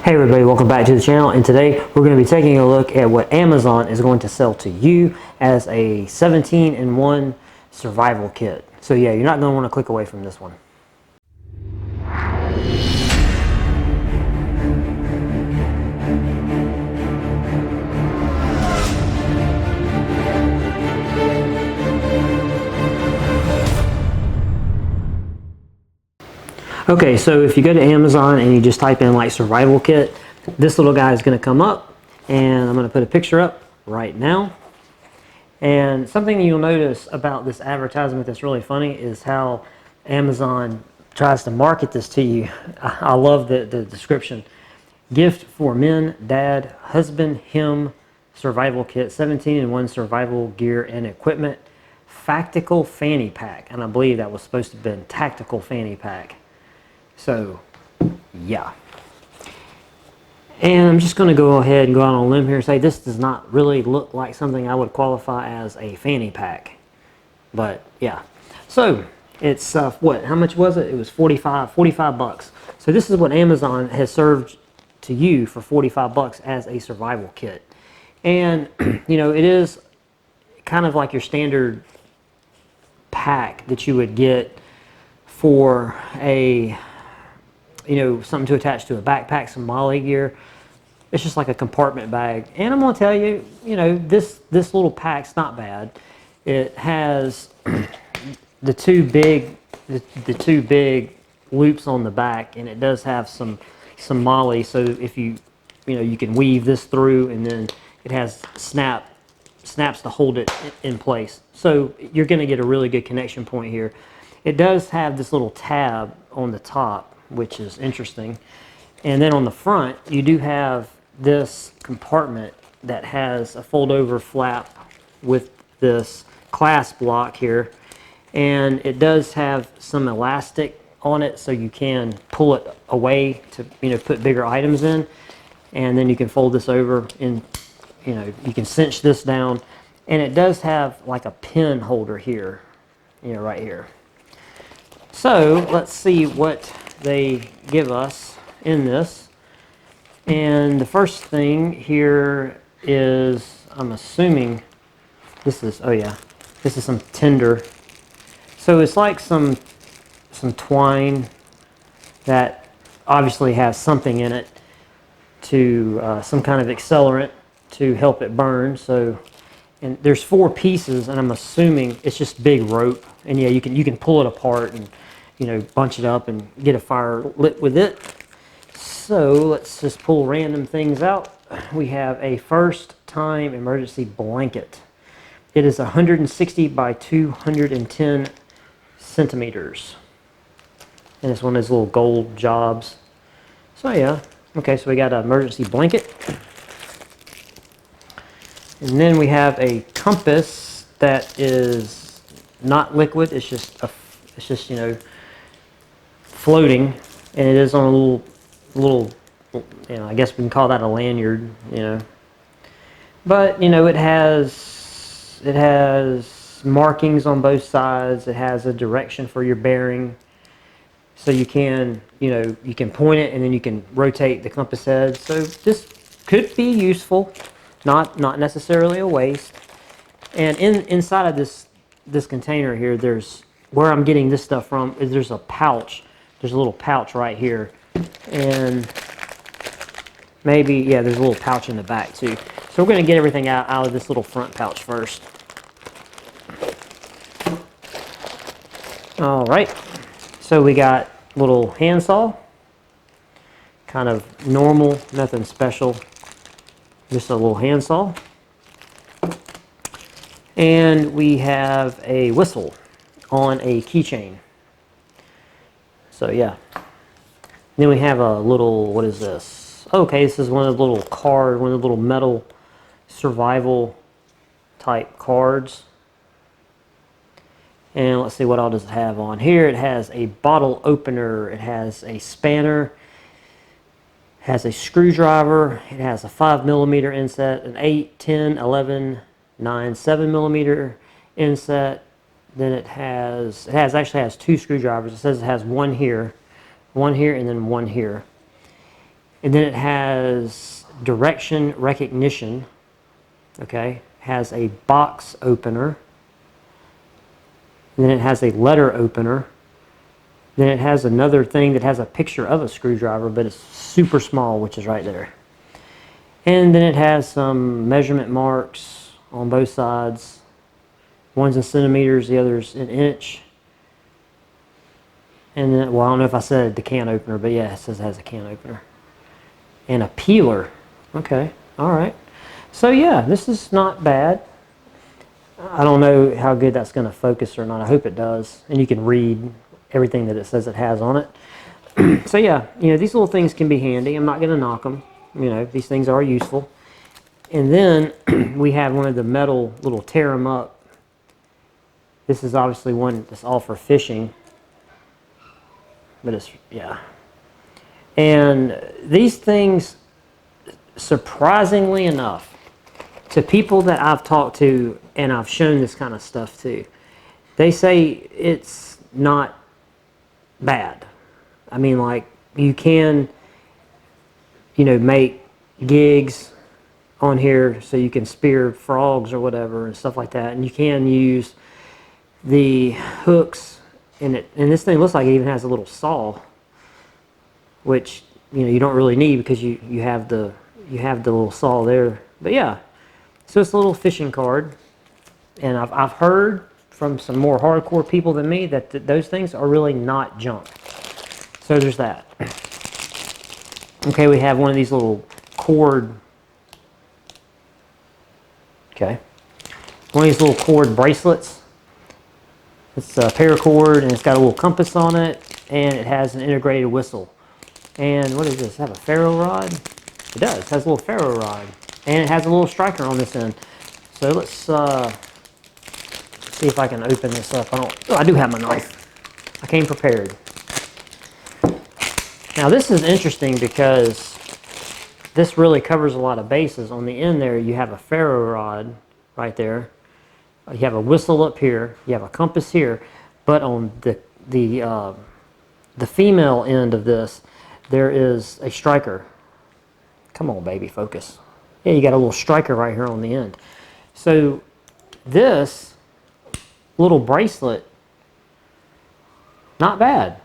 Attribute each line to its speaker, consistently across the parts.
Speaker 1: Hey everybody, welcome back to the channel, and today we're going to be taking a look at what Amazon is going to sell to you as a 17-in-1 survival kit. So yeah, you're not going to want to click away from this one. Okay, so if you go to Amazon and you just type in like survival kit, this little guy is going to come up, and I'm going to put a picture up right now. And something you'll notice about this advertisement that's really funny is how Amazon tries to market this to you. I love the description. Gift for men, dad, husband, him, survival kit, 17-in-1 survival gear and equipment, Factical fanny pack. And I believe that was supposed to have been tactical fanny pack. So, yeah. And I'm just going to go ahead and go out on a limb here and say this does not really look like something I would qualify as a fanny pack. But, yeah. So, it's, what, how much was it? It was 45 bucks. So this is what Amazon has served to you for 45 bucks as a survival kit. And, you know, it is kind of like your standard pack that you would get for a, you know, something to attach to a backpack, some Molly gear. It's just like a compartment bag. And I'm going to tell you, you know, this little pack's not bad. It has the two big loops on the back, and it does have some Molly. So if you know, you can weave this through, and then it has snaps to hold it in place. So you're going to get a really good connection point here. It does have this little tab on the top, which is interesting. And then on the front, you do have this compartment that has a fold-over flap with this clasp block here. And it does have some elastic on it, so you can pull it away to, you know, put bigger items in. And then you can fold this over, and, you know, you can cinch this down. And it does have like a pen holder here, you know, right here. So let's see what they give us in this. And the first thing here is, I'm assuming this is, oh yeah, this is some tinder. So it's like some twine that obviously has something in it to some kind of accelerant to help it burn. So, and there's 4 pieces, and I'm assuming it's just big rope. And yeah, you can pull it apart and, you know, bunch it up and get a fire lit with it. So let's just pull random things out. We have a first time emergency blanket. It is 160 by 210 centimeters. And it's one of those little gold jobs. So yeah, okay, so we got an emergency blanket. And then we have a compass that is not liquid. It's just, you know, floating, and it is on a little, you know, I guess we can call that a lanyard, you know. But, you know, it has markings on both sides. It has a direction for your bearing, so you can, you know, you can point it and then you can rotate the compass head. So this could be useful, not necessarily a waste. And inside of this container here, there's, where I'm getting this stuff from is there's a pouch. There's a little pouch right here, and maybe, yeah, there's a little pouch in the back too. So we're going to get everything out of this little front pouch first. All right, so we got little handsaw, kind of normal, nothing special, just a little handsaw. And we have a whistle on a keychain. So yeah. Then we have a little, what is this? Okay, this is one of the little card, one of the little metal survival type cards. And let's see, what all does it have on here. It has a bottle opener, it has a spanner, it has a screwdriver, it has a 5mm inset, an 8, 10, 11, 9, 7mm inset. Then it actually has 2 screwdrivers. It says it has one here, and then one here. And then it has direction recognition. Okay, has a box opener. Then it has a letter opener. Then it has another thing that has a picture of a screwdriver, but it's super small, which is right there. And then it has some measurement marks on both sides. One's in centimeters, the other's in inch. And then, well, I don't know if I said the can opener, but yeah, it says it has a can opener. And a peeler. Okay, all right. So yeah, this is not bad. I don't know how good that's going to focus or not. I hope it does. And you can read everything that it says it has on it. So yeah, you know, these little things can be handy. I'm not going to knock them. You know, these things are useful. And then we have one of the metal little tear them up. This is obviously one that's all for fishing. But it's, yeah. And these things, surprisingly enough, to people that I've talked to and I've shown this kind of stuff to, they say it's not bad. I mean, like, you can, you know, make gigs on here so you can spear frogs or whatever and stuff like that. And you can use the hooks in it. And this thing looks like it even has a little saw, which, you know, you don't really need because you have the little saw there. But yeah, so it's a little fishing card. And I've heard from some more hardcore people than me that those things are really not junk. So there's that. Okay, we have one of these little cord. Okay. One of these little cord bracelets. It's a paracord and it's got a little compass on it and it has an integrated whistle. And what does this have? A ferro rod? It does. It has a little ferro rod. And it has a little striker on this end. So let's see if I can open this up. I do have my knife. I came prepared. Now this is interesting because this really covers a lot of bases. On the end there you have a ferro rod right there. You have a whistle up here. You have a compass here. But on the female end of this, there is a striker. Come on, baby, focus. Yeah, you got a little striker right here on the end. So this little bracelet, not bad.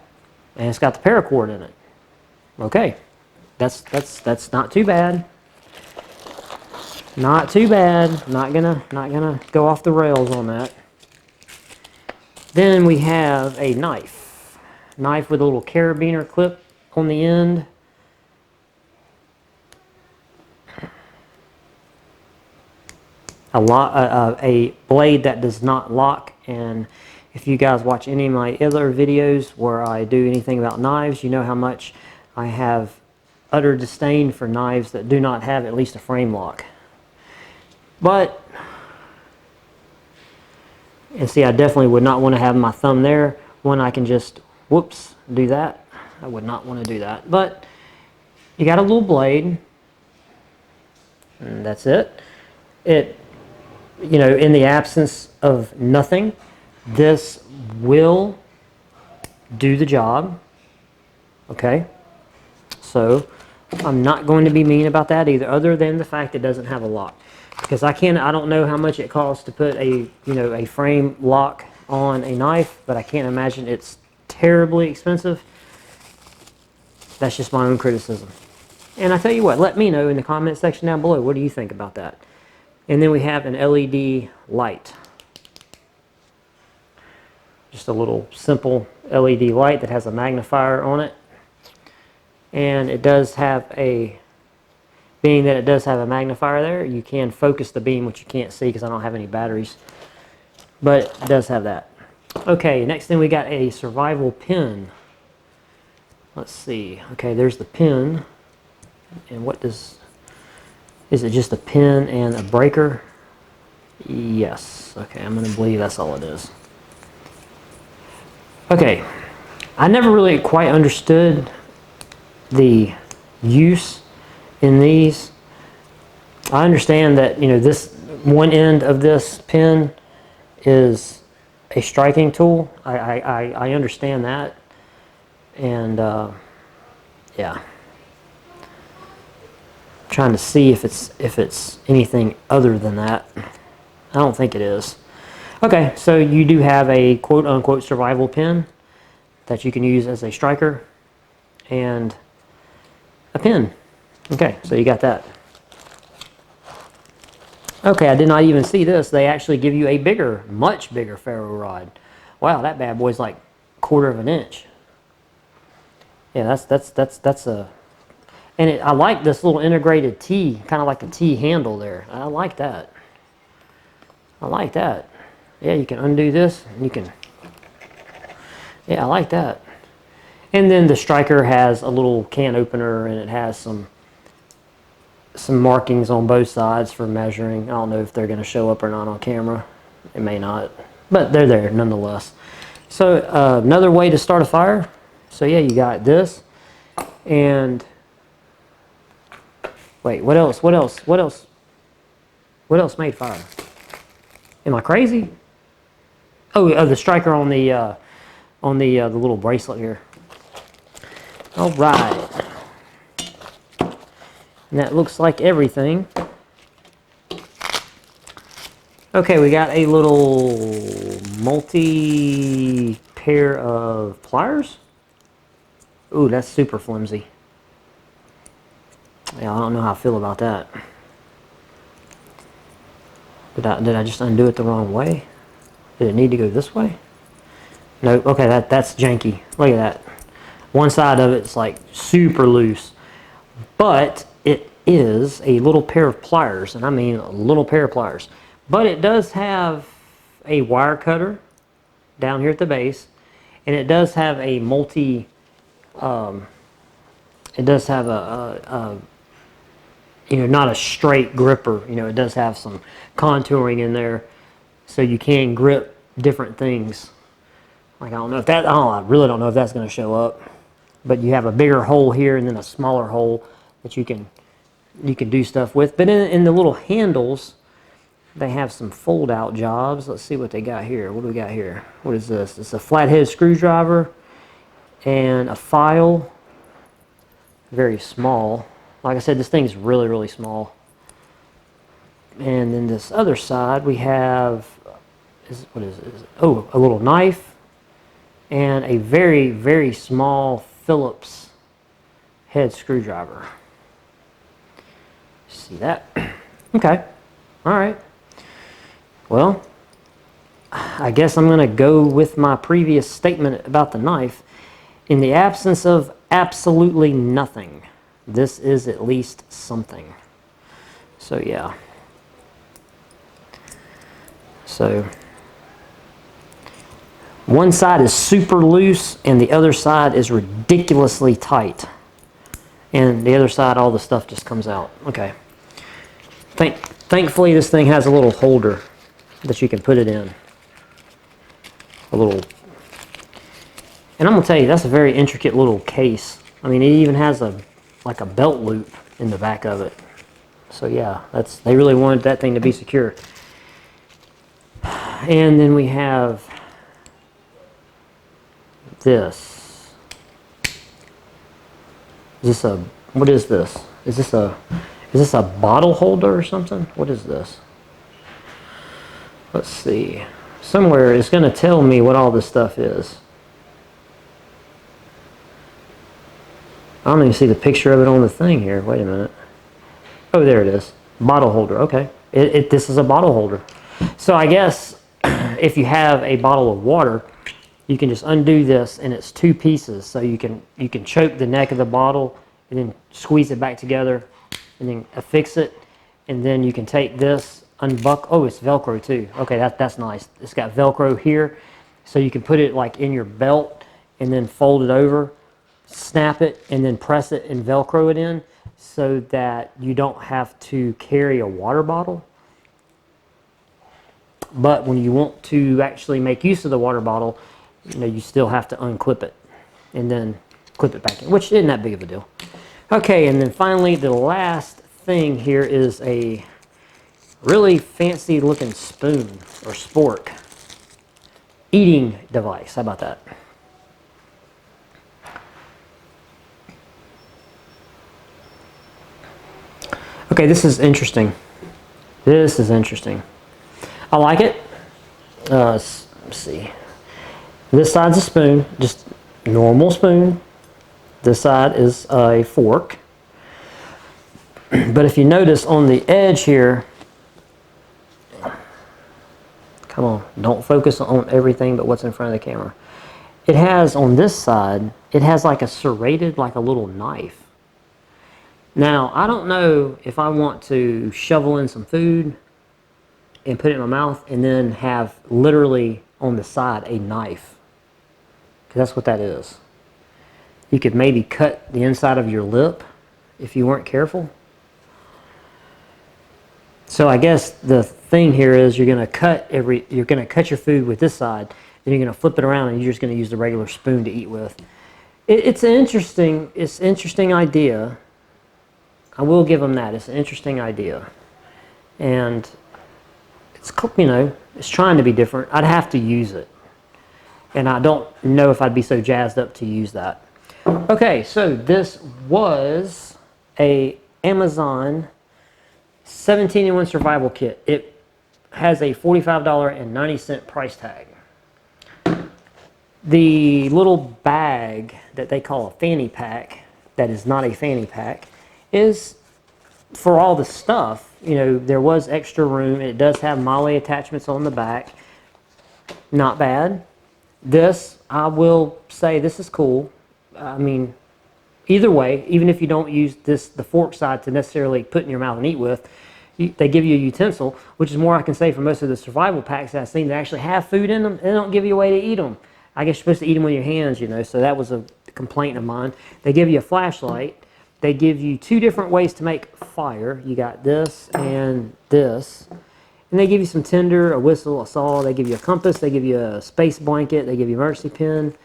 Speaker 1: And it's got the paracord in it. Okay, that's not too bad. Not too bad. Not gonna go off the rails on that. Then we have a knife. Knife with a little carabiner clip on the end. A blade that does not lock. And if you guys watch any of my other videos where I do anything about knives, you know how much I have utter disdain for knives that do not have at least a frame lock. But, and see, I definitely would not want to have my thumb there when I can just, whoops, do that. I would not want to do that. But you got a little blade, and that's it. It, you know, in the absence of nothing, this will do the job. Okay? So, I'm not going to be mean about that either, other than the fact it doesn't have a lock. Because I don't know how much it costs to put a frame lock on a knife, but I can't imagine it's terribly expensive. That's just my own criticism. And I tell you what, let me know in the comment section down below, what do you think about that? And then we have an LED light. Just a little simple LED light that has a magnifier on it. And it does have being that it does have a magnifier there, you can focus the beam, which you can't see because I don't have any batteries. But it does have that. Okay, next thing we got a survival pin. Let's see. Okay, there's the pin. And what is it just a pin and a breaker? Yes. Okay, I'm going to believe that's all it is. Okay, I never really quite understood the use in these. I understand that, you know, this one end of this pin is a striking tool. I understand that. And yeah. trying to see if it's anything other than that. I don't think it is. Okay, so you do have a quote-unquote survival pin that you can use as a striker and a pin. Okay, so you got that. Okay, I did not even see this. They actually give you a bigger, much bigger ferro rod. Wow, that bad boy's like 1/4 of an inch. Yeah, that's a. And I like this little integrated T, kind of like a T handle there. I like that. I like that. Yeah, you can undo this, and you can. Yeah, I like that. And then the striker has a little can opener, and it has some markings on both sides for measuring. I don't know if they're going to show up or not on camera. It may not, but they're there nonetheless. So another way to start a fire. So yeah, you got this, and wait, what else? What else? What else? What else made fire? Am I crazy? Oh, the striker on the little bracelet here. All right. And that looks like everything. Okay, we got a little multi-pair of pliers. Ooh, that's super flimsy. Yeah, I don't know how I feel about that. Did I just undo it the wrong way? Did it need to go this way? No, okay, that's janky. Look at that. One side of it's like super loose. But it is a little pair of pliers, and I mean a little pair of pliers. But it does have a wire cutter down here at the base, and it does have a it does have a you know, not a straight gripper. You know, it does have some contouring in there, so you can grip different things. Like I really don't know if that's going to show up, but you have a bigger hole here and then a smaller hole that you can do stuff with. But in the little handles, they have some fold-out jobs. Let's see what they got here. What do we got here? What is this? It's a flathead screwdriver and a file. Very small. Like I said, this thing's really, really small. And then this other side, we have, what is it? Oh, a little knife and a very, very small Phillips head screwdriver. See that? Okay. All right. Well, I guess I'm going to go with my previous statement about the knife. In the absence of absolutely nothing, this is at least something. So yeah. So one side is super loose and the other side is ridiculously tight. And the other side, all the stuff just comes out. Okay. Thankfully, this thing has a little holder that you can put it in. A little. And I'm going to tell you, that's a very intricate little case. I mean, it even has like a belt loop in the back of it. So yeah, they really wanted that thing to be secure. And then we have this. What is this? Is this a bottle holder or something? What is this? Let's see. Somewhere it's going to tell me what all this stuff is. I don't even see the picture of it on the thing here. Wait a minute. Oh, there it is. Bottle holder. Okay. This is a bottle holder. So I guess if you have a bottle of water, you can just undo this, and it's 2 pieces. So you can choke the neck of the bottle and then squeeze it back together and then affix it. And then you can take this, unbuckle. Oh, it's Velcro too. Okay, that's nice. It's got Velcro here. So you can put it like in your belt and then fold it over, snap it, and then press it and Velcro it in so that you don't have to carry a water bottle. But when you want to actually make use of the water bottle, you know, you still have to unclip it and then clip it back in, which isn't that big of a deal. Okay, and then finally the last thing here is a really fancy looking spoon or spork eating device. How about that? Okay, this is interesting. This is interesting. I like it. Let's see. This side's a spoon, just normal spoon. This side is a fork. But if you notice on the edge here, come on, don't focus on everything but what's in front of the camera. It has on this side, it has like a serrated, like a little knife. Now, I don't know if I want to shovel in some food and put it in my mouth and then have literally on the side a knife. Because that's what that is. You could maybe cut the inside of your lip if you weren't careful. So I guess the thing here is you're going to cut your food with this side, then you're going to flip it around and you're just going to use the regular spoon to eat with. It's an interesting idea. I will give them that. It's an interesting idea. And it's, you know, it's trying to be different. I'd have to use it. And I don't know if I'd be so jazzed up to use that. Okay, so this was a Amazon 17-in-1 survival kit. It has a $45.90 price tag. The little bag that they call a fanny pack, that is not a fanny pack, is for all the stuff. You know, there was extra room. It does have MOLLE attachments on the back. Not bad. This, I will say, this is cool. I mean, either way, even if you don't use this, the fork side to necessarily put in your mouth and eat with, they give you a utensil, which is more I can say for most of the survival packs that I've seen that actually have food in them. They don't give you a way to eat them. I guess you're supposed to eat them with your hands, you know, so that was a complaint of mine. They give you a flashlight. They give you 2 different ways to make fire. You got this and this. And they give you some tinder, a whistle, a saw. They give you a compass. They give you a space blanket. They give you a emergency pin,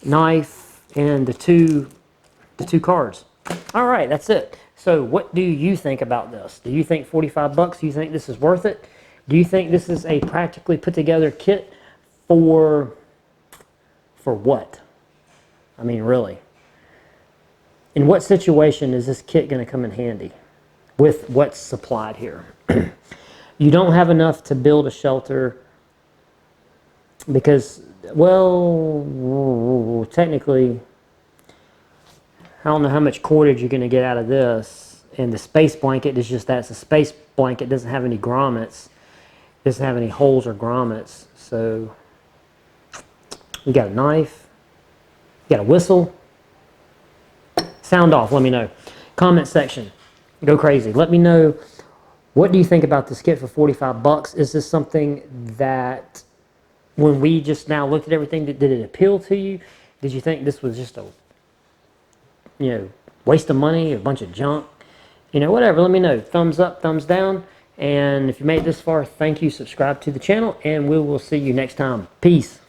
Speaker 1: knife, and the two cards. All right, that's it. So what do you think about this? Do you think 45 bucks? Do you think this is worth it? Do you think this is a practically put together kit for what? I mean, really. In what situation is this kit going to come in handy with what's supplied here? You don't have enough to build a shelter because, well, technically, I don't know how much cordage you're going to get out of this. And the space blanket is just that. It's a space blanket. It doesn't have any grommets. It doesn't have any holes or grommets. So you got a knife. You got a whistle. Sound off. Let me know. Comment section. Go crazy. Let me know, what do you think about this kit for 45 bucks? Is this something that, when we just now looked at everything, did it appeal to you? Did you think this was just a, you know, waste of money, a bunch of junk? You know, whatever. Let me know. Thumbs up, thumbs down. And if you made it this far, thank you. Subscribe to the channel, and we will see you next time. Peace.